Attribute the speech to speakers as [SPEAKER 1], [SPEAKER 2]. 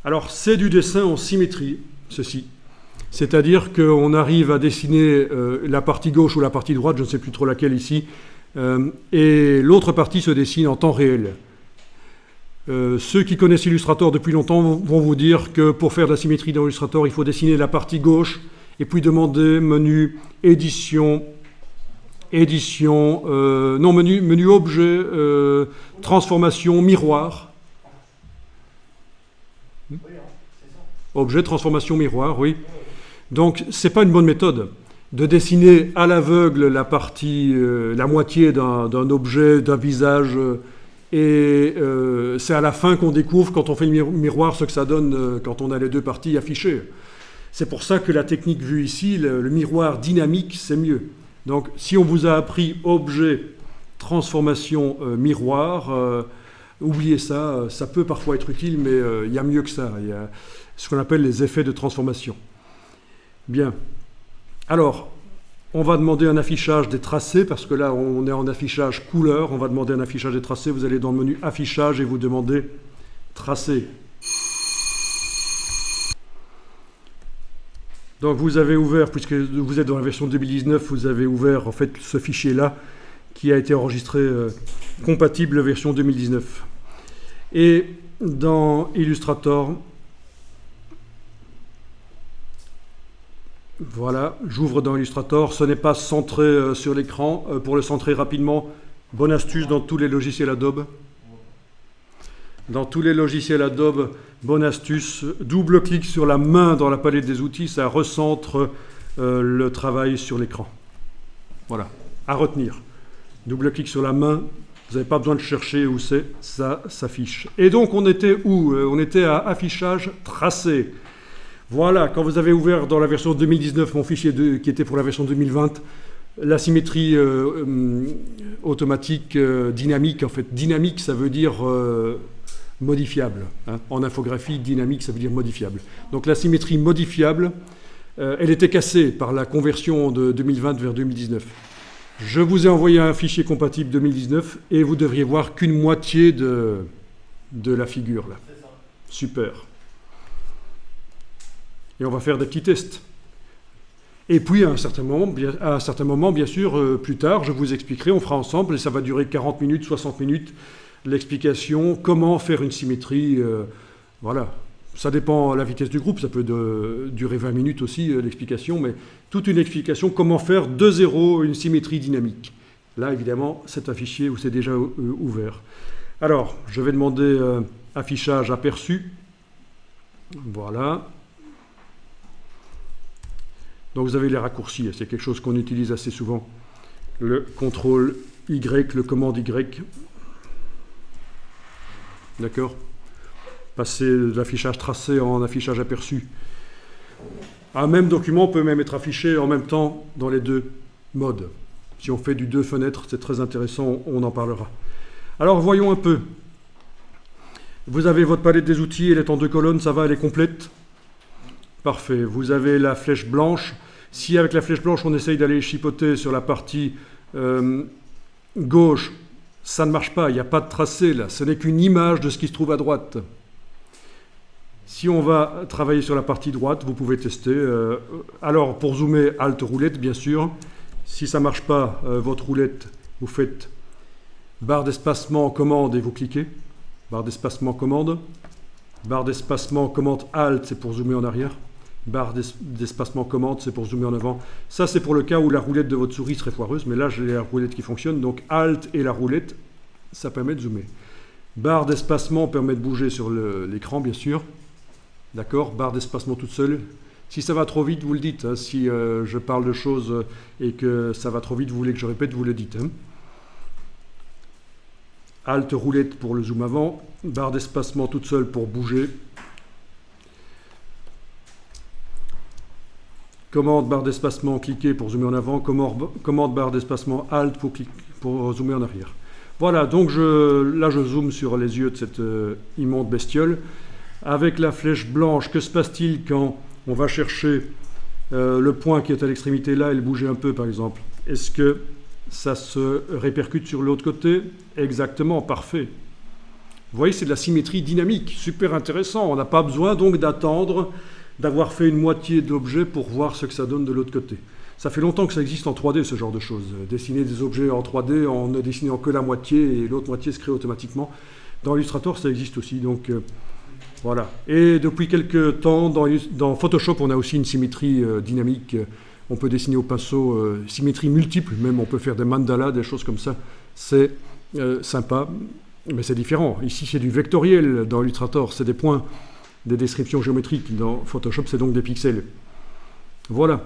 [SPEAKER 1] Alors, c'est du dessin en symétrie, ceci. C'est-à-dire qu'on arrive à dessiner la partie gauche ou la partie droite, je ne sais plus trop laquelle ici, et l'autre partie se dessine en temps réel. Ceux qui connaissent Illustrator depuis longtemps vont vous dire que pour faire de la symétrie dans Illustrator, il faut dessiner la partie gauche et puis demander menu édition, menu objet, transformation, miroir. Objet, transformation, miroir, oui. Donc, ce n'est pas une bonne méthode de dessiner à l'aveugle la partie, la moitié d'un objet, d'un visage, et c'est à la fin qu'on découvre, quand on fait le miroir, ce que ça donne quand on a les deux parties affichées. C'est pour ça que la technique vue ici, le miroir dynamique, c'est mieux. Donc, si on vous a appris objet, transformation, miroir, oubliez ça, ça peut parfois être utile, mais il y a mieux que ça. Il y a ce qu'on appelle les effets de transformation. Bien. Alors, on va demander un affichage des tracés, parce que là, on est en affichage couleur. On va demander un affichage des tracés. Vous allez dans le menu affichage et vous demandez tracé. Donc, vous avez ouvert, puisque vous êtes dans la version 2019, vous avez ouvert en fait ce fichier-là qui a été enregistré compatible version 2019. Et dans Illustrator, voilà, j'ouvre dans Illustrator. Ce n'est pas centré sur l'écran. Pour le centrer rapidement, bonne astuce dans tous les logiciels Adobe. Dans tous les logiciels Adobe, bonne astuce, double-clic sur la main dans la palette des outils, ça recentre le travail sur l'écran. Voilà, à retenir. Double-clic sur la main, vous n'avez pas besoin de chercher où c'est, ça s'affiche. Et donc on était où? On était à affichage tracé. Voilà, quand vous avez ouvert dans la version 2019 mon fichier qui était pour la version 2020, la symétrie automatique, dynamique, en fait, dynamique ça veut dire modifiable. Hein. En infographie, dynamique ça veut dire modifiable. Donc la symétrie modifiable, elle était cassée par la conversion de 2020 vers 2019. Je vous ai envoyé un fichier compatible 2019 et vous devriez voir qu'une moitié de la figure là. Super. Et on va faire des petits tests. Et puis, à un certain moment, bien sûr, plus tard, je vous expliquerai, on fera ensemble, et ça va durer 40 minutes, 60 minutes, l'explication, comment faire une symétrie. Voilà. Ça dépend de la vitesse du groupe, ça peut durer 20 minutes aussi, l'explication, mais toute une explication, comment faire de zéro une symétrie dynamique. Là, évidemment, c'est un fichier où c'est déjà ouvert. Alors, je vais demander affichage aperçu. Voilà. Donc vous avez les raccourcis, c'est quelque chose qu'on utilise assez souvent. Le CTRL Y, le commande Y. D'accord? Passer de l'affichage tracé en affichage aperçu. Un même document peut même être affiché en même temps dans les deux modes. Si on fait du 2 fenêtres, c'est très intéressant, on en parlera. Alors voyons un peu. Vous avez votre palette des outils, elle est en 2 colonnes, ça va, elle est complète. Parfait. Vous avez la flèche blanche. Si avec la flèche blanche, on essaye d'aller chipoter sur la partie gauche, ça ne marche pas. Il n'y a pas de tracé là. Ce n'est qu'une image de ce qui se trouve à droite. Si on va travailler sur la partie droite, vous pouvez tester. Alors, pour zoomer, Alt roulette, bien sûr. Si ça ne marche pas, votre roulette, vous faites barre d'espacement, commande et vous cliquez. Barre d'espacement, commande. Barre d'espacement, commande Alt, c'est pour zoomer en arrière. Barre d'espacement, commande, c'est pour zoomer en avant. Ça, c'est pour le cas où la roulette de votre souris serait foireuse, mais là, j'ai la roulette qui fonctionne. Donc, Alt et la roulette, ça permet de zoomer. Barre d'espacement permet de bouger sur l'écran, bien sûr. D'accord? Barre d'espacement toute seule. Si ça va trop vite, vous le dites. Hein. Si je parle de choses et que ça va trop vite, vous voulez que je répète, vous le dites. Hein. Alt roulette pour le zoom avant. Barre d'espacement toute seule pour bouger. Commande barre d'espacement cliquer pour zoomer en avant. Commande barre d'espacement Alt pour zoomer en arrière. Voilà, donc là je zoome sur les yeux de cette immonde bestiole. Avec la flèche blanche, que se passe-t-il quand on va chercher le point qui est à l'extrémité là et le bouger un peu par exemple? Est-ce que ça se répercute sur l'autre côté? Exactement, parfait. Vous voyez, c'est de la symétrie dynamique, super intéressant. On n'a pas besoin donc d'attendre d'avoir fait une moitié d'objet pour voir ce que ça donne de l'autre côté. Ça fait longtemps que ça existe en 3D, ce genre de choses. Dessiner des objets en 3D en ne dessinant que la moitié et l'autre moitié se crée automatiquement. Dans Illustrator, ça existe aussi. Donc voilà. Et depuis quelques temps, dans Photoshop, on a aussi une symétrie dynamique. On peut dessiner au pinceau, symétrie multiple, même on peut faire des mandalas, des choses comme ça. C'est sympa, mais c'est différent. Ici, c'est du vectoriel dans Illustrator, c'est des points, des descriptions géométriques. Dans Photoshop, c'est donc des pixels. Voilà.